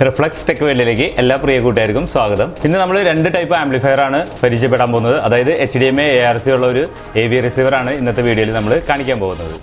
Reflex tech വേൾഡിലേക്ക് എല്ലാ പ്രിയ കൂട്ടുകാർക്കും സ്വാഗതം. ഇന്ന് നമ്മൾ രണ്ട് ടൈപ്പ് ആംപ്ലിഫയർ ആണ് പരിചയപ്പെടാൻ പോകുന്നത്. അതായത് HDMI ARC ഉള്ള ഒരു AV റിസീവർ ആണ് ഇന്നത്തെ വീഡിയോയിൽ നമ്മൾ കാണിക്കാൻ പോകുന്നത്.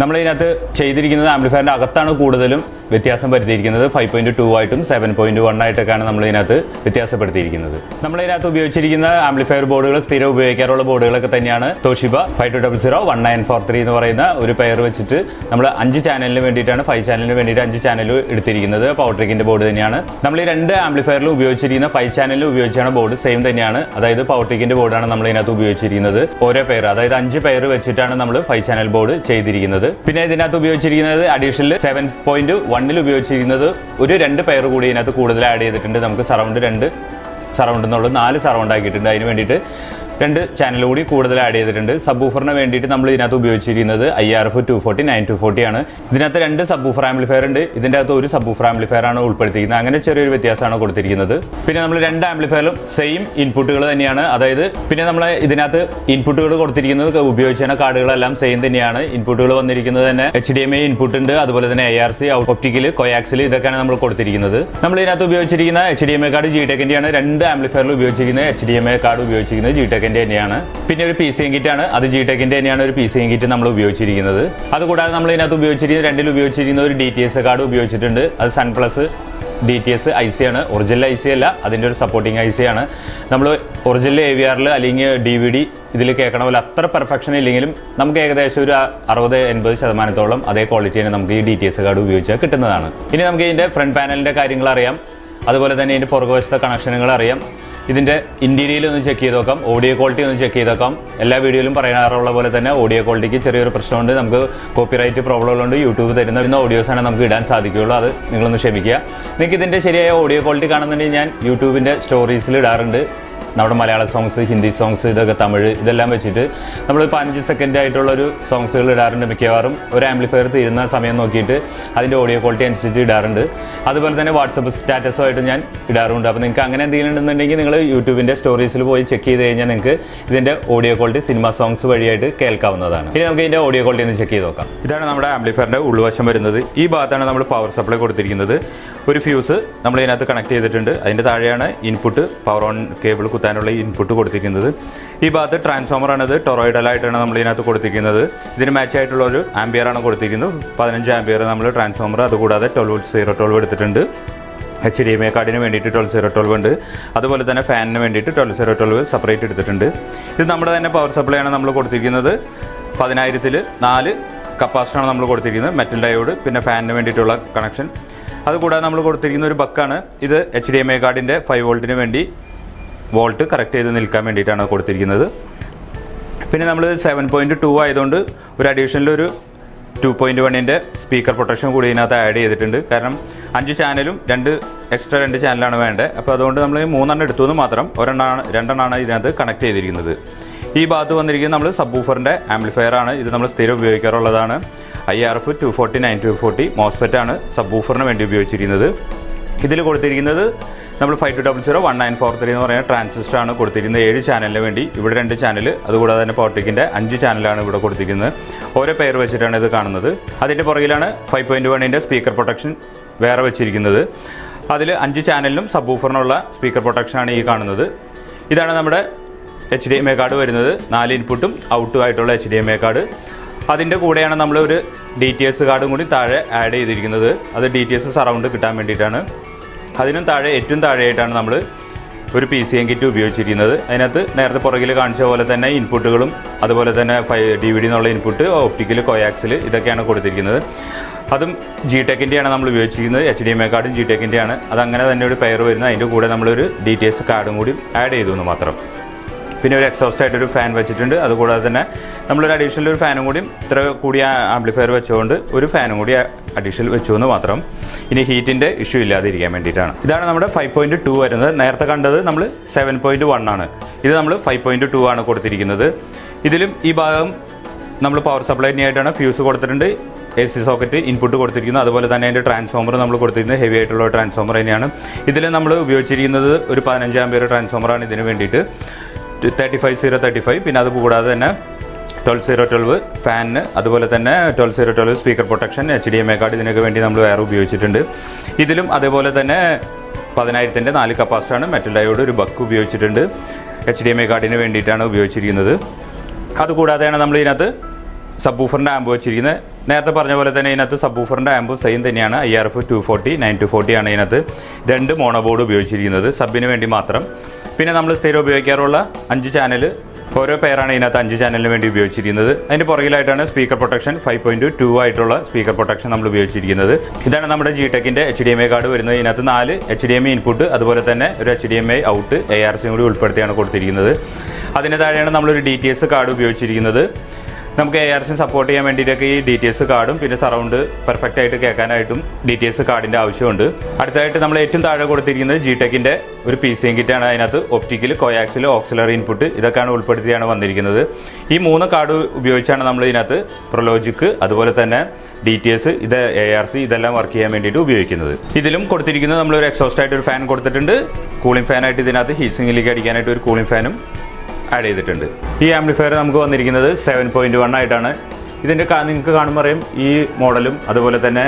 നമ്മളിതിനകത്ത് ചെയ്തിരിക്കുന്നത് ആംപ്ലിഫയറിൻ്റെ അകത്താണ് കൂടുതലും വ്യത്യാസം വരുത്തിയിരിക്കുന്നത്. 5.2 ആയിട്ടും 7.1 ആയിട്ടൊക്കെയാണ് നമ്മളിതിനകത്ത് വ്യത്യാസപ്പെടുത്തിയിരിക്കുന്നത്. നമ്മളിതിനകത്ത് ഉപയോഗിച്ചിരിക്കുന്ന ആംപ്ലിഫയർ ബോർഡുകൾ സ്ഥിരം ഉപയോഗിക്കാറുള്ള ബോർഡുകളൊക്കെ തന്നെയാണ്. തോഷിബ 5200-1943 എന്ന് പറയുന്ന ഒരു പെയർ വെച്ചിട്ട് നമ്മൾ 5 ചാനലിന് വേണ്ടിയിട്ടാണ് 5 ചാനലിന് വേണ്ടിയിട്ട് 5 ചാനൽ എടുത്തിരിക്കുന്നത്. പവർട്രിക്കിൻ്റെ ബോർഡ് തന്നെയാണ്. നമ്മൾ ഈ രണ്ട് ആംപ്ലിഫയറിൽ ഉപയോഗിച്ചിരിക്കുന്ന 5 ചാനലിൽ ഉപയോഗിച്ചാണ് ബോർഡ് സെയിം തന്നെയാണ്. അതായത് പവർട്രിക്കിൻ്റെ ബോർഡാണ് നമ്മൾ ഇതിനകത്ത് ഉപയോഗിച്ചിരിക്കുന്നത്. ഓരോ പെയർ, അതായത് 5 പെയർ വെച്ചിട്ടാണ് നമ്മൾ 5 ചാനൽ ബോർഡ് ചെയ്തിരിക്കുന്നത്. പിന്നെ ഇതിനകത്ത് ഉപയോഗിച്ചിരിക്കുന്നത് അഡീഷണൽ 7.1 ഉപയോഗിച്ചിരിക്കുന്നത് ഒരു 2 പെയർ കൂടി ഇതിനകത്ത് കൂടുതൽ ആഡ് ചെയ്തിട്ടുണ്ട്. നമുക്ക് സറൗണ്ട് എന്നുള്ളത് 4 സറൗണ്ട് ആക്കിയിട്ടുണ്ട്. അതിന് വേണ്ടിയിട്ട് 2 ചാനൽ കൂടി കൂടുതൽ ആഡ് ചെയ്തിട്ടുണ്ട്. സബ്വൂഫറിന് വേണ്ടിയിട്ട് നമ്മൾ ഇതിനകത്ത് ഉപയോഗിച്ചിരിക്കുന്നത് IRF 240 9240 ആണ്. ഇതിനകത്ത് 2 സബ്വൂഫർ ആംപ്ലിഫയർ ഉണ്ട്. ഇതിൻ്റെ അകത്ത് ഒരു സബ്വൂഫർ ആംപ്ലിഫയർ ആണ് ഉൾപ്പെടുത്തിയിരിക്കുന്നത്. അങ്ങനെ ചെറിയൊരു വ്യത്യാസമാണ് കൊടുത്തിരിക്കുന്നത്. പിന്നെ നമ്മൾ 2 ആംപ്ലിഫയറിലും സെയിം ഇൻപുട്ടുകൾ തന്നെയാണ്. അതായത് പിന്നെ നമ്മൾ ഇതിനകത്ത് ഇൻപുട്ടുകൾ കൊടുത്തിരിക്കുന്നത് ഉപയോഗിച്ച കാർഡുകളെല്ലാം സെയിം തന്നെയാണ്. ഇൻപുട്ടുകൾ വന്നിരിക്കുന്നത് തന്നെ HDMI ഇൻപുട്ട് ഉണ്ട്, അതുപോലെ തന്നെ ARC, OPTICAL, COAXIAL ഇതൊക്കെയാണ് നമ്മൾ കൊടുത്തിരിക്കുന്നത്. നമ്മൾ ഇതിനകത്ത് ഉപയോഗിച്ചിരിക്കുന്ന HDMI കാർഡ് Gtechന്റെ ആണ്. 2 ആംപ്ലിഫയറിൽ ഉപയോഗിച്ചിരിക്കുന്ന HDMI കാർഡ് ഉപയോഗിച്ചിരിക്കുന്നത് Gtech തന്നെയാണ്. പിന്നെ ഒരു PC കിറ്റ് ആണ്, അത് Gtechന്റെ തന്നെയാണ്. ഒരു PC കിറ്റ് നമ്മൾ ഉപയോഗിച്ചിരിക്കുന്നത്. അതുകൂടാതെ നമ്മൾ ഇതിനകത്ത് ഉപയോഗിച്ചിരിക്കുന്ന 2 ഉപയോഗിച്ചിരിക്കുന്ന ഒരു DTS കാർഡ് ഉപയോഗിച്ചിട്ടുണ്ട്. അത് സൺ പ്ലസ് DTS IC ആണ്. ഒറിജിനൽ IC അല്ല, അതിൻ്റെ ഒരു സപ്പോർട്ടിങ് IC ആണ്. നമ്മൾ ഒറിജിനൽ AVRൽ അല്ലെങ്കിൽ DVD ഇതിൽ കേൾക്കണ പോലെ അത്ര പെർഫെക്ഷൻ ഇല്ലെങ്കിലും നമുക്ക് ഏകദേശം ഒരു 60-80% അതേ ക്വാളിറ്റി തന്നെ നമുക്ക് ഈ DTS കാർഡ് ഉപയോഗിച്ചാൽ കിട്ടുന്നതാണ്. ഇനി നമുക്ക് ഇതിൻ്റെ ഫ്രണ്ട് പാനലിൻ്റെ കാര്യങ്ങൾ അറിയാം, അതുപോലെ തന്നെ ഇതിൻ്റെ പുറകുവശത്തെ കണക്ഷനുകൾ അറിയാം. ഇതിൻ്റെ ഇൻറ്റീരിയൽ ഒന്ന് ചെക്ക് ചെയ്ത് നോക്കാം, ഓഡിയോ ക്വാളിറ്റി ഒന്ന് ചെക്ക് ചെയ്ത് നോക്കാം. എല്ലാ വീഡിയോയിലും പറയാറുള്ള പോലെ തന്നെ ഓഡിയോ ക്വാളിറ്റിക്ക് ചെറിയൊരു പ്രശ്നമുണ്ട്. നമുക്ക് കോപ്പിറൈറ്റ് പ്രോബ്ലം ഉള്ളതുകൊണ്ട് യൂട്യൂബ് തരുന്ന ഓഡിയോസാണ് നമുക്ക് ഇടാൻ സാധിക്കുകയുള്ളൂ. അത് നിങ്ങളൊന്ന് ക്ഷമിക്കുക. നിങ്ങൾക്ക് ഇതിൻ്റെ ശരിയായ ഓഡിയോ ക്വാളിറ്റി കാണുന്നുണ്ടെങ്കിൽ ഞാൻ യൂട്യൂബിൻ്റെ സ്റ്റോറീസിൽ ഇടാറുണ്ട്. നമ്മുടെ മലയാള സോങ്സ്, ഹിന്ദി സോങ്സ്, ഇതൊക്കെ തമിഴ്, ഇതെല്ലാം വെച്ചിട്ട് നമ്മൾ 15 സെക്കൻഡ് ആയിട്ടുള്ളൊരു സോങ്സുകൾ ഇടാറുണ്ട്. മിക്കവാറും ഒരു ആംപ്ലിഫയർ തീരുന്ന സമയം നോക്കിയിട്ട് അതിൻ്റെ ഓഡിയോ ക്വാളിറ്റി അനുസരിച്ച് ഇടാറുണ്ട്. അതുപോലെ തന്നെ വാട്സപ്പ് സ്റ്റാറ്റസുമായിട്ട് ഞാൻ ഇടാറുണ്ട്. അപ്പോൾ നിങ്ങൾക്ക് അങ്ങനെ എന്തെങ്കിലും ഉണ്ടെന്നുണ്ടെങ്കിൽ നിങ്ങൾ യൂട്യൂബിൻ്റെ സ്റ്റോറീസിൽ പോയി ചെക്ക് ചെയ്ത് കഴിഞ്ഞാൽ നിങ്ങൾക്ക് ഇതിൻ്റെ ഓഡിയോ ക്വാളിറ്റി സിനിമ സോങ്സ് വഴിയായിട്ട് കേൾക്കാവുന്നതാണ്. ഇനി നമുക്ക് ഇതിൻ്റെ ഓഡിയോ ക്വാളിറ്റി ഒന്ന് ചെക്ക് ചെയ്ത് നോക്കാം. ഇതാണ് നമ്മുടെ ആംപ്ലിഫയറിൻ്റെ ഉൾവശം വരുന്നത്. ഈ ഭാഗത്താണ് നമ്മൾ പവർ സപ്ലൈ കൊടുത്തിരിക്കുന്നത്. ഒരു ഫ്യൂസ് നമ്മൾ ഇതിനകത്ത് കണക്ട് ചെയ്തിട്ടുണ്ട്. അതിൻ്റെ താഴെയാണ് ഇൻപുട്ട് പവർ ഓൺ കേബിൾ കുത്താനുള്ള ഇൻപുട്ട് കൊടുത്തിരിക്കുന്നത്. ഈ ഭാഗത്ത് ട്രാൻസ്ഫോമറാണിത്. ടൊറോയിഡലായിട്ടാണ് നമ്മൾ ഇതിനകത്ത് കൊടുത്തിരിക്കുന്നത്. ഇതിന് മാച്ച് ആയിട്ടുള്ള ഒരു ആംപിയറാണ് കൊടുത്തിരിക്കുന്നത്. 15 ആംപിയർ നമ്മൾ ട്രാൻസ്ഫോമർ, അതുകൂടാതെ 12V012 എടുത്തിട്ടുണ്ട്. HDMI കാർഡിന് വേണ്ടിയിട്ട് 12V012 ഉണ്ട്. അതുപോലെ തന്നെ ഫാനിന് വേണ്ടിയിട്ട് 12V012 സെപ്പറേറ്റ് എടുത്തിട്ടുണ്ട്. ഇത് നമ്മുടെ തന്നെ പവർ സപ്ലൈ ആണ് നമ്മൾ കൊടുത്തിരിക്കുന്നത്. 10,000-ൽ 4 കപ്പാസിറ്ററാണ് നമ്മൾ കൊടുത്തിരിക്കുന്നത്. മെറ്റൽ ഡയോഡ്, പിന്നെ ഫാനിന് വേണ്ടിയിട്ടുള്ള കണക്ഷൻ. അതുകൂടാതെ നമ്മൾ കൊടുത്തിരിക്കുന്ന ഒരു ബക്കാണ്. ഇത് HDMI കാർഡിൻ്റെ 5 വോൾട്ടിന് വേണ്ടി വോൾട്ട് കറക്റ്റ് ചെയ്ത് നിൽക്കാൻ വേണ്ടിയിട്ടാണ് കൊടുത്തിരിക്കുന്നത്. പിന്നെ നമ്മൾ 7.2 ആയതുകൊണ്ട് ഒരു അഡീഷണൽ ഒരു 2.1ൻ്റെ സ്പീക്കർ പ്രൊട്ടക്ഷൻ കൂടി ഇതിനകത്ത് ആഡ് ചെയ്തിട്ടുണ്ട്. കാരണം 5 ചാനലും 2 ചാനലാണ് വേണ്ടത്. അപ്പോൾ അതുകൊണ്ട് നമ്മൾ 3 എടുത്തു എന്ന് മാത്രം. 2 ഇതിനകത്ത് കണക്ട് ചെയ്തിരിക്കുന്നത്. ഈ ഭാഗത്ത് വന്നിരിക്കുന്നത് നമ്മൾ സബ്വൂഫറിൻ്റെ ആംപ്ലിഫയർ ആണ്. ഇത് നമ്മൾ സ്ഥിരം ഉപയോഗിക്കാറുള്ളതാണ്. IRF 240 9240 മോസ്ഫെറ്റ് ആണ് സബ്വൂഫറിന് വേണ്ടി ഉപയോഗിച്ചിരിക്കുന്നത്. ഇതിൽ കൊടുത്തിരിക്കുന്നത് നമ്മൾ 5200-1943 എന്ന് പറയുന്ന ട്രാൻസിസ്റ്റർ ആണ് കൊടുത്തിരിക്കുന്നത് 7 ചാനലിന് വേണ്ടി. ഇവിടെ 2 ചാനൽ, അതുകൂടാതെ തന്നെ പവർട്രിക്കിൻ്റെ 5 ചാനലാണ് ഇവിടെ കൊടുത്തിരിക്കുന്നത്. ഓരോ പെയർ വെച്ചിട്ടാണ് ഇത് കാണുന്നത്. അതിൻ്റെ പുറകിലാണ് 5.1ൻ്റെ സ്പീക്കർ പ്രൊട്ടക്ഷൻ വേറെ വെച്ചിരിക്കുന്നത്. അതിൽ 5 ചാനലിനും സബ്വൂഫറിനുള്ള സ്പീക്കർ പ്രൊട്ടക്ഷനാണ് ഈ കാണുന്നത്. ഇതാണ് നമ്മുടെ HDMI കാർഡ് വരുന്നത്. 4 ഇൻപുട്ടും ഔട്ടും ആയിട്ടുള്ള HDMI കാർഡ്. അതിൻ്റെ കൂടെയാണ് നമ്മൾ ഒരു DTS കാർഡും കൂടി താഴെ ആഡ് ചെയ്തിരിക്കുന്നത്. അത് DTS സറൗണ്ട് കിട്ടാൻ വേണ്ടിയിട്ടാണ്. അതിനും താഴെ ഏറ്റവും താഴെയായിട്ടാണ് നമ്മൾ ഒരു PCM കിറ്റ് ഉപയോഗിച്ചിരിക്കുന്നത്. അതിനകത്ത് നേരത്തെ പുറകിൽ കാണിച്ച പോലെ തന്നെ ഇൻപുട്ടുകളും അതുപോലെ തന്നെ DVD എന്നുള്ള ഇൻപുട്ട്, OPTICAL, COAXIAL ഇതൊക്കെയാണ് കൊടുത്തിരിക്കുന്നത്. അതും Gtechൻ്റെയാണ് നമ്മൾ ഉപയോഗിച്ചിരിക്കുന്നത്. HDMI കാർഡും Gtechൻ്റെയാണ്. അതങ്ങനെ തന്നെ ഒരു പെയർ വരുന്നത്. അതിൻ്റെ കൂടെ നമ്മളൊരു DTS കാർഡും കൂടി ആഡ് ചെയ്തു എന്ന് മാത്രം. പിന്നെ ഒരു എക്സോസ്റ്റ് ആയിട്ടൊരു ഫാൻ വെച്ചിട്ടുണ്ട്. അതുകൂടാതെ തന്നെ നമ്മളൊരു അഡീഷണൽ ഒരു ഫാനും കൂടി ഇത്ര കൂടിയ ആംപ്ലിഫയർ വെച്ചുകൊണ്ട് ഒരു ഫാനും കൂടി അഡീഷണൽ വെച്ചു എന്ന് മാത്രം. ഇനി ഹീറ്റിൻ്റെ ഇഷ്യൂ ഇല്ലാതിരിക്കാൻ വേണ്ടിയിട്ടാണ്. ഇതാണ് നമ്മുടെ 5.2 വരുന്നത്. നേരത്തെ കണ്ടത് നമ്മൾ 7.1 ആണ്. ഇത് നമ്മൾ 5.2 ആണ് കൊടുത്തിരിക്കുന്നത്. ഇതിലും ഈ ഭാഗം നമ്മൾ പവർ സപ്ലൈനായിട്ടാണ് ഫ്യൂസ് കൊടുത്തിട്ടുണ്ട്, AC സോക്കറ്റ് ഇൻപുട്ട് കൊടുത്തിരിക്കുന്നത്. അതുപോലെ തന്നെ അതിൻ്റെ ട്രാൻസ്ഫോമർ നമ്മൾ കൊടുത്തിരിക്കുന്നത് ഹെവി ആയിട്ടുള്ള ട്രാൻസ്ഫോമർ തന്നെയാണ്. ഇതിൽ നമ്മൾ ഉപയോഗിച്ചിരിക്കുന്നത് ഒരു 15 ആമ്പിയർ ട്രാൻസ്ഫോമറാണ് ഇതിന് വേണ്ടിയിട്ട്, 35035. പിന്നെ അത് കൂടാതെ തന്നെ 12012 ഫാനിന്, അതുപോലെ തന്നെ 12012 സ്പീക്കർ പ്രൊട്ടക്ഷൻ, HDMI കാർഡ് ഇതിനൊക്കെ വേണ്ടി നമ്മൾ വേറെ ഉപയോഗിച്ചിട്ടുണ്ട്. ഇതിലും അതേപോലെ തന്നെ 10000-ൻ്റെ 4 കപ്പാസിറ്ററാണ്. മെറ്റൽ ഡയോഡ് ഒരു ബക്ക് ഉപയോഗിച്ചിട്ടുണ്ട്, HDMI കാർഡിന് വേണ്ടിയിട്ടാണ് ഉപയോഗിച്ചിരിക്കുന്നത്. അതുകൂടാതെയാണ് നമ്മൾ ഇതിനകത്ത് സബ്വൂഫറിൻ്റെ ആമ്പ് വെച്ചിരിക്കുന്നത്. നേരത്തെ പറഞ്ഞ പോലെ തന്നെ ഇതിനകത്ത് സബ്വൂഫറിൻ്റെ ആമ്പ് സെയിം തന്നെയാണ്. IRF 240 9240 ആണ് ഇതിനകത്ത് 2 മോണോബോർഡ് ഉപയോഗിച്ചിരിക്കുന്നത് സബിന് വേണ്ടി മാത്രം. പിന്നെ നമ്മൾ സ്ഥിരം ഉപയോഗിക്കാറുള്ള 5 ചാനൽ, ഓരോ പെയറാണ് ഇതിനകത്ത് 5 ചാനലിന് വേണ്ടി ഉപയോഗിച്ചിരിക്കുന്നത്. അതിൻ്റെ പുറകിലായിട്ടാണ് സ്പീക്കർ പ്രൊട്ടക്ഷൻ 5.2 ആയിട്ടുള്ള സ്പീക്കർ പ്രൊട്ടക്ഷൻ നമ്മൾ ഉപയോഗിച്ചിരിക്കുന്നത്. ഇതാണ് നമ്മുടെ Gtechൻ്റെ HDMI കാർഡ് വരുന്നത്. ഇതിനകത്ത് 4 HDMI ഇൻപുട്ട്, അതുപോലെ തന്നെ ഒരു HDMI ഔട്ട്, ARC കൂടി ഉൾപ്പെടുത്തിയാണ് കൊടുത്തിരിക്കുന്നത്. അതിന് താഴെയാണ് നമ്മളൊരു DTS കാർഡ് ഉപയോഗിച്ചിരിക്കുന്നത്. നമുക്ക് ARC സപ്പോർട്ട് ചെയ്യാൻ വേണ്ടിയിട്ടൊക്കെ ഈ DTS കാർഡും പിന്നെ സറൗണ്ട് പെർഫെക്റ്റ് ആയിട്ട് കേൾക്കാനായിട്ടും DTS കാർഡിൻ്റെ ആവശ്യമുണ്ട്. അടുത്തായിട്ട് നമ്മൾ ഏറ്റവും താഴെ കൊടുത്തിരിക്കുന്നത് Gtechൻ്റെ ഒരു PCM കിറ്റാണ്. അതിനകത്ത് ഒപ്റ്റിക്കൽ, കോയാക്സിൽ, ഓക്സിലറി ഇൻപുട്ട് ഇതൊക്കെയാണ് ഉൾപ്പെടുത്തിയാണ് വന്നിരിക്കുന്നത്. ഈ 3 കാർഡ് ഉപയോഗിച്ചാണ് നമ്മൾ ഇതിനകത്ത് പ്രൊലോജിക്, അതുപോലെ തന്നെ DTS, ഇത് ARC ഇതെല്ലാം വർക്ക് ചെയ്യാൻ വേണ്ടിയിട്ട് ഉപയോഗിക്കുന്നത്. ഇതിലും കൊടുത്തിരിക്കുന്നത് നമ്മളൊരു എക്സോസ്റ്റ് ആയിട്ട് ഒരു ഫാൻ കൊടുത്തിട്ടുണ്ട്. കൂളിംഗ് ഫാനായിട്ട് ഇതിനകത്ത് ഹീറ്റ് സിങ്കിലേക്ക് അടിക്കാനായിട്ട് ഒരു കൂളിംഗ് ഫാനും ആഡ് ചെയ്തിട്ടുണ്ട്. ഈ ആംപ്ലിഫയർ നമുക്ക് വന്നിരിക്കുന്നത് 7.1 ആയിട്ടാണ്. ഇതിൻ്റെ നിങ്ങൾക്ക് കാണുമ്പോൾ അറിയാം ഈ മോഡലും അതുപോലെ തന്നെ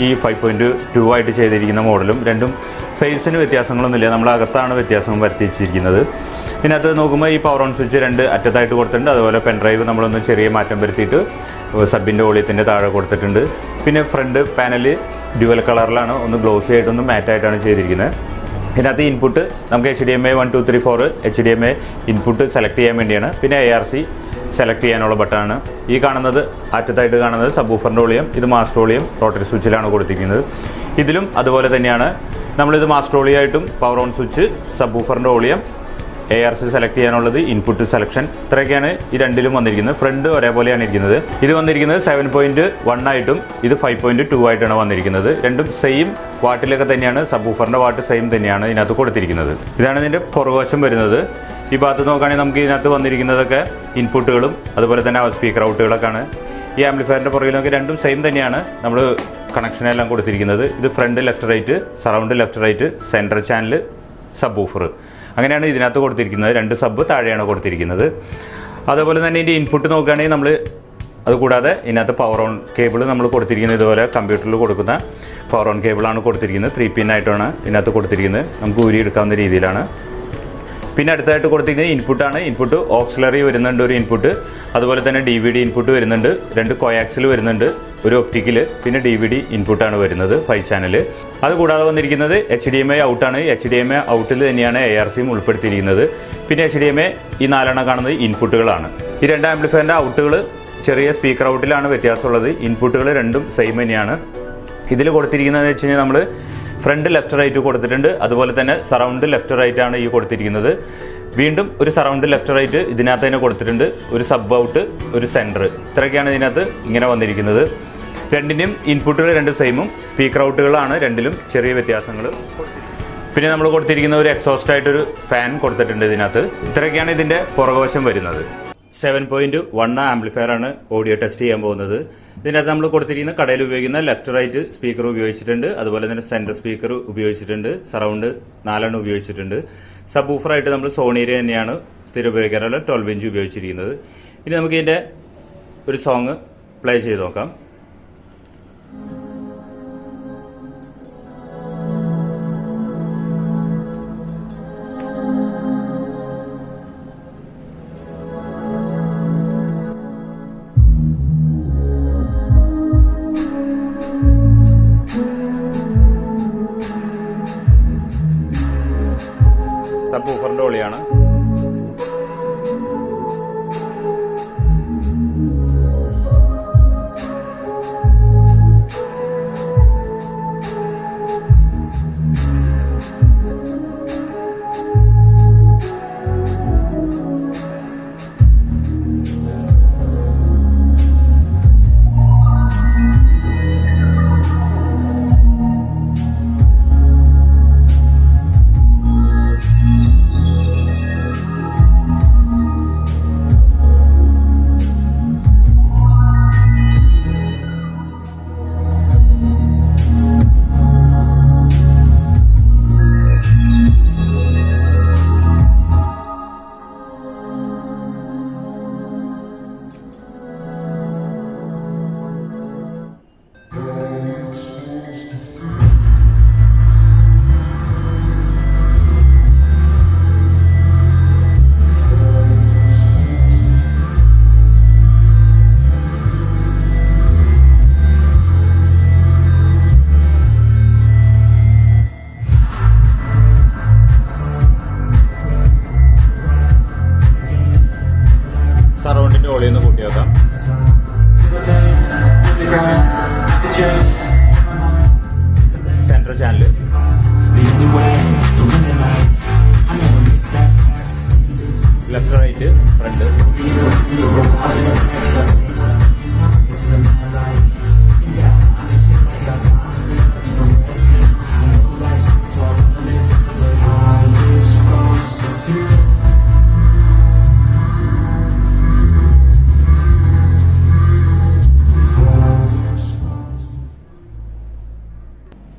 ഈ 5.2 ആയിട്ട് ചെയ്തിരിക്കുന്ന മോഡലും രണ്ടും ഫേസിന് വ്യത്യാസങ്ങളൊന്നുമില്ല. നമ്മളകത്താണ് വ്യത്യാസം വരുത്തിച്ചിരിക്കുന്നത്. ഇതിനകത്ത് നോക്കുമ്പോൾ ഈ പവർ ഓൺ സ്വിച്ച് 2 അറ്റത്തായിട്ട് കൊടുത്തിട്ടുണ്ട്. അതുപോലെ പെൻ ഡ്രൈവ് നമ്മളൊന്ന് ചെറിയ മാറ്റം വരുത്തിയിട്ട് സബിൻ്റെ ഓളിയത്തിൻ്റെ താഴെ കൊടുത്തിട്ടുണ്ട്. പിന്നെ ഫ്രണ്ട് പാനൽ ഡ്യുവൽ കളറിലാണ്, ഒന്ന് ഗ്ലോസി ആയിട്ടൊന്ന് മാറ്റായിട്ടാണ് ചെയ്തിരിക്കുന്നത്. ഇതിനകത്ത് ഇൻപുട്ട് നമുക്ക് HDMI 1 2 3 4 HDMI ഇൻപുട്ട് സെലക്ട് ചെയ്യാൻ വേണ്ടിയാണ്. പിന്നെ ARC സെലക്ട് ചെയ്യാനുള്ള ബട്ടണാണ്. ഈ കാണുന്നത് അറ്റത്തായിട്ട് കാണുന്നത് സബ്വൂഫറിൻ്റെ ഓളിയം, ഇത് മാസ്റ്റർ ഓളിയം റോട്ടറി സ്വിച്ചിലാണ് കൊടുത്തിരിക്കുന്നത്. ഇതിലും അതുപോലെ തന്നെയാണ്. നമ്മളിത് മാസ്റ്റർ ഓളിയായിട്ടും പവർ ഓൺ സ്വിച്ച്, സബ്വൂഫറിൻ്റെ ഓളിയം, ARC സെലക്ട് ചെയ്യാനുള്ളത്, ഇൻപുട്ട് സെലക്ഷൻ, ഇത്രയൊക്കെയാണ് ഈ രണ്ടിലും വന്നിരിക്കുന്നത്. ഫ്രണ്ട് ഒരേപോലെയാണ് ഇരിക്കുന്നത്. ഇത് വന്നിരിക്കുന്നത് 7.1 ആയിട്ടും ഇത് 5.2 ആയിട്ടാണ് വന്നിരിക്കുന്നത്. രണ്ടും സെയിം വാട്ടിലൊക്കെ തന്നെയാണ്. സബ്വൂഫറിൻ്റെ വാട്ട് സെയിം തന്നെയാണ് ഇതിനകത്ത് കൊടുത്തിരിക്കുന്നത്. ഇതാണ് ഇതിൻ്റെ പുറകുവശം വരുന്നത്. ഈ ഭാഗത്ത് നോക്കുകയാണെങ്കിൽ നമുക്ക് ഇതിനകത്ത് വന്നിരിക്കുന്നതൊക്കെ ഇൻപുട്ടുകളും അതുപോലെ തന്നെ സ്പീക്കർ ഔട്ടുകളൊക്കെയാണ്. ഈ ആംപ്ലിഫയറിൻ്റെ പുറകിലൊക്കെ രണ്ടും സെയിം തന്നെയാണ് നമ്മൾ കണക്ഷനെല്ലാം കൊടുത്തിരിക്കുന്നത്. ഇത് front left right, surround left right, central channel, subwoofer, അങ്ങനെയാണ് ഇതിനകത്ത് കൊടുത്തിരിക്കുന്നത്. 2 സബ് താഴെയാണ് കൊടുത്തിരിക്കുന്നത്. അതുപോലെ തന്നെ ഇതിൻ്റെ ഇൻപുട്ട് നോക്കുകയാണെങ്കിൽ നമ്മൾ അതുകൂടാതെ ഇതിനകത്ത് പവർ ഓൺ കേബിൾ നമ്മൾ കൊടുത്തിരിക്കുന്നത് ഇതുപോലെ കമ്പ്യൂട്ടറിൽ കൊടുക്കുന്ന പവർ ഓൺ കേബിളാണ് കൊടുത്തിരിക്കുന്നത്. 3 പിൻ ആയിട്ടാണ് ഇതിനകത്ത് കൊടുത്തിരിക്കുന്നത്. നമുക്ക് ഊരി എടുക്കാവുന്ന രീതിയിലാണ്. പിന്നെ അടുത്തായിട്ട് കൊടുത്തിരിക്കുന്നത് ഇൻപുട്ടാണ്. ഇൻപുട്ട് ഓക്സിലറി വരുന്നുണ്ട് ഒരു ഇൻപുട്ട്, അതുപോലെ തന്നെ DVD ഇൻപുട്ട് വരുന്നുണ്ട്, 2 കോയാക്സിൽ വരുന്നുണ്ട്, ഒരു ഒപ്റ്റിക്കൽ, പിന്നെ DVD ഇൻപുട്ടാണ് വരുന്നത് 5 ചാനൽ. അതുകൂടാതെ വന്നിരിക്കുന്നത് HDMI ഔട്ടാണ്. HDMI ഔട്ടിൽ തന്നെയാണ് ARCയും ഉൾപ്പെടുത്തിയിരിക്കുന്നത്. പിന്നെ HDMI ഈ 4 കാണുന്നത് ഇൻപുട്ടുകളാണ്. ഈ 2 ആംപ്ലിഫയറിൻ്റെ ഔട്ടുകൾ ചെറിയ സ്പീക്കർ ഔട്ടിലാണ് വ്യത്യാസമുള്ളത്. ഇൻപുട്ടുകൾ രണ്ടും സെയിം തന്നെയാണ്. ഇതിൽ കൊടുത്തിരിക്കുന്നതെന്ന് വെച്ച് കഴിഞ്ഞാൽ നമ്മൾ ഫ്രണ്ട് ലെഫ്റ്റ് റൈറ്റ് കൊടുത്തിട്ടുണ്ട്, അതുപോലെ തന്നെ സറൗണ്ട് ലെഫ്റ്റ് റൈറ്റ് ആണ് ഈ കൊടുത്തിരിക്കുന്നത്. വീണ്ടും ഒരു സറൗണ്ട് ലെഫ്റ്റ് റൈറ്റ് ഇതിനകത്ത് തന്നെ കൊടുത്തിട്ടുണ്ട്, ഒരു സബ് ഔട്ട്, ഒരു സെൻറ്റർ, ഇത്രയൊക്കെയാണ് ഇതിനകത്ത് ഇങ്ങനെ വന്നിരിക്കുന്നത്. രണ്ടിൻ്റെയും ഇൻപുട്ടുകൾ 2 സെയിമും, സ്പീക്കർ ഔട്ടുകളാണ് രണ്ടിലും ചെറിയ വ്യത്യാസങ്ങൾ. പിന്നെ നമ്മൾ കൊടുത്തിരിക്കുന്ന ഒരു എക്സോസ്റ്റ് ആയിട്ടൊരു ഫാൻ കൊടുത്തിട്ടുണ്ട് ഇതിനകത്ത്. ഇത്രയൊക്കെയാണ് ഇതിൻ്റെ പുറകുവശം വരുന്നത്. 7.1 ആംപ്ലിഫയർ ആണ് ഓഡിയോ ടെസ്റ്റ് ചെയ്യാൻ പോകുന്നത്. ഇതിനകത്ത് നമ്മൾ കൊടുത്തിരിക്കുന്ന കടയിൽ ഉപയോഗിക്കുന്ന ലെഫ്റ്റ് റൈറ്റ് സ്പീക്കർ ഉപയോഗിച്ചിട്ടുണ്ട്, അതുപോലെ തന്നെ സെൻറ്റർ സ്പീക്കർ ഉപയോഗിച്ചിട്ടുണ്ട്, സറൗണ്ട് 4 ഉപയോഗിച്ചിട്ടുണ്ട്. സബ് ഊഫറായിട്ട് നമ്മൾ സോണിയുടെ തന്നെയാണ് സ്ഥിരം ഉപയോഗിക്കാറുള്ള 12 ഇഞ്ച് ഉപയോഗിച്ചിരിക്കുന്നത്. ഇനി നമുക്ക് ഇതിൻ്റെ ഒരു സോങ് പ്ലേ ചെയ്ത് നോക്കാം. സബ് ഊഫറിൻ്റെ ഒളിയാണ്.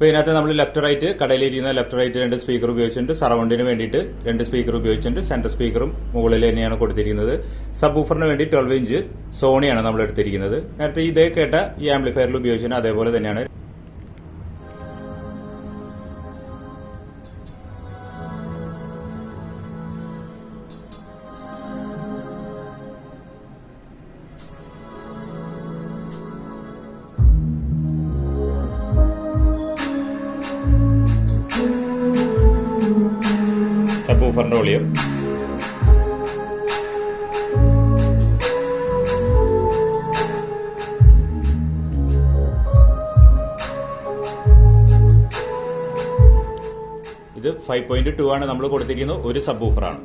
അപ്പോൾ ഇതിനകത്ത് നമ്മൾ ലെഫ്റ്റ് റൈറ്റ് കടയിലിരിക്കുന്ന ലെഫ്റ്റ് റൈറ്റ് 2 സ്പീക്കർ ഉപയോഗിച്ചിട്ടുണ്ട്. സറൗണ്ടിന് വേണ്ടിയിട്ട് 2 സ്പീക്കർ ഉപയോഗിച്ചിട്ടുണ്ട്. സെൻറ്റർ സ്പീക്കറും മുകളിൽ തന്നെയാണ് കൊടുത്തിരിക്കുന്നത്. സബ് വൂഫറിന് വേണ്ടി 12 ഇഞ്ച് സോണിയാണ് നമ്മൾ എടുത്തിരിക്കുന്നത്. നേരത്തെ ഇതേ കേട്ട ഈ ആംപ്ലിഫയറിൽ ഉപയോഗിച്ചിട്ടുണ്ട് അതേപോലെ തന്നെയാണ്. സബ്വൂഫറിന്റെ വോളിയം ഇത് 5.2 ആണ് നമ്മൾ കൊടുത്തിരിക്കുന്നത്. ഒരു സബ്വൂഫറാണ്.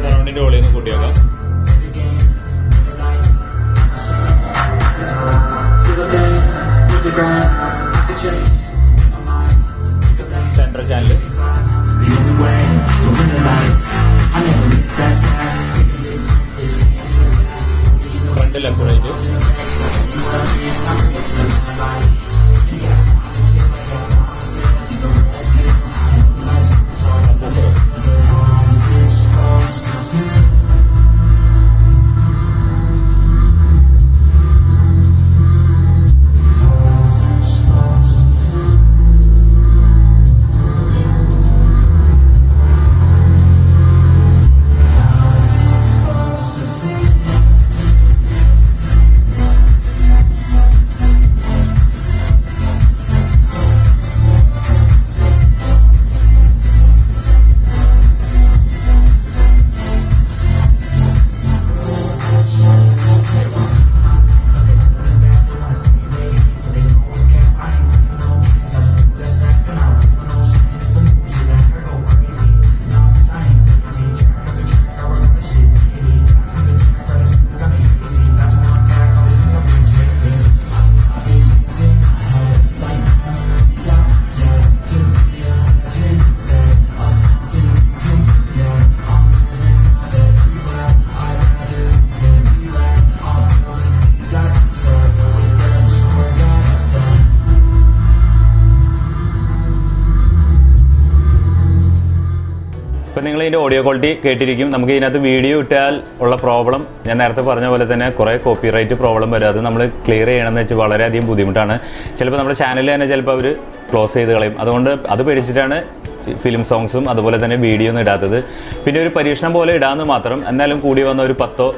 സറൗണ്ടിന്റെ വോളിയം ഒന്ന് കൂട്ടിയേക്കാം. Central channel front left right ഇപ്പം നിങ്ങൾ ഇതിൻ്റെ ഓഡിയോ ക്വാളിറ്റി കേട്ടിരിക്കും. നമുക്ക് ഇതിനകത്ത് വീഡിയോ ഇട്ടാൽ ഉള്ള പ്രോബ്ലം ഞാൻ നേരത്തെ പറഞ്ഞ പോലെ തന്നെ കുറേ കോപ്പിറൈറ്റ് പ്രോബ്ലം വരും. അത് നമ്മൾ ക്ലിയർ ചെയ്യണമെന്ന് വെച്ചാൽ വളരെയധികം ബുദ്ധിമുട്ടാണ്. ചിലപ്പോൾ നമ്മുടെ ചാനലിൽ തന്നെ ചിലപ്പോൾ അവർ ക്ലോസ് ചെയ്ത് കളയും. അതുകൊണ്ട് അത് പേടിച്ചിട്ടാണ് ഫിലിം സോങ്സും അതുപോലെ തന്നെ വീഡിയോ ഒന്നും ഇടാത്തത്. പിന്നെ ഒരു പരീക്ഷണം പോലെ ഇടാമെന്ന് മാത്രം. എന്നാലും കൂടി വന്ന ഒരു 10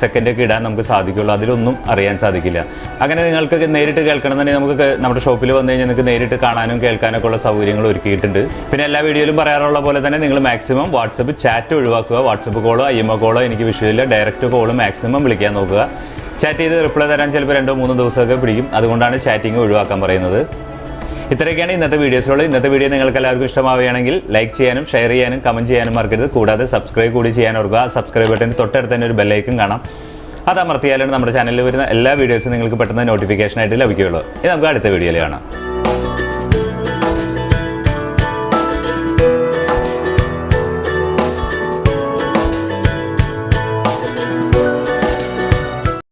സെക്കൻഡൊക്കെ ഇടാൻ നമുക്ക് സാധിക്കുള്ളൂ. അതിലൊന്നും അറിയാൻ സാധിക്കില്ല. അങ്ങനെ നിങ്ങൾക്ക് നേരിട്ട് കേൾക്കണമെന്നുണ്ടെങ്കിൽ നമുക്ക് നമ്മുടെ ഷോപ്പിൽ വന്നു കഴിഞ്ഞാൽ നിങ്ങൾക്ക് നേരിട്ട് കാണാനും കേൾക്കാനൊക്കെ ഉള്ള സൗകര്യങ്ങൾ ഒരുക്കിയിട്ടുണ്ട്. പിന്നെ എല്ലാ വീഡിയോയിലും പറയാറുള്ള പോലെ തന്നെ നിങ്ങൾ മാക്സിമം വാട്സപ്പ് ചാറ്റ് ഒഴിവാക്കുക. വാട്സപ്പ് കോളോ IMO കോളോ എനിക്ക് വിഷയമില്ല. ഡയറക്റ്റ് കോള് മാക്സിമം വിളിക്കാൻ നോക്കുക. ചാറ്റ് ചെയ്ത് റിപ്ലൈ തരാൻ ചിലപ്പോൾ 2-3 ദിവസമൊക്കെ പിടിക്കും. അതുകൊണ്ടാണ് ചാറ്റിംഗ് ഒഴിവാക്കാൻ പറയുന്നത്. ഇത്രയൊക്കെയാണ് ഇന്നത്തെ വീഡിയോസുകൾ. ഇന്നത്തെ വീഡിയോ നിങ്ങൾക്ക് എല്ലാവർക്കും ഇഷ്ടമാവുകയാണെങ്കിൽ ലൈക്ക് ചെയ്യാനും ഷെയർ ചെയ്യാനും കമൻറ്റ് ചെയ്യാനും മറക്കരുത്. കൂടാതെ സബ്സ്ക്രൈബ് കൂടി ചെയ്യാൻ ഓർക്കുക. സബ്സ്ക്രൈബ് ബട്ടൻ്റെ തൊട്ടടുത്ത് തന്നെ ഒരു ബെല്ലൈക്കൺ കാണാം. അത് അമർത്തിയാലാണ് നമ്മുടെ ചാനലിൽ വരുന്ന എല്ലാ വീഡിയോസും നിങ്ങൾക്ക് പെട്ടെന്ന് നോട്ടിഫിക്കേഷനായിട്ട് ലഭിക്കുകയുള്ളൂ. ഇത് നമുക്ക് അടുത്ത വീഡിയോയിൽ കാണാം.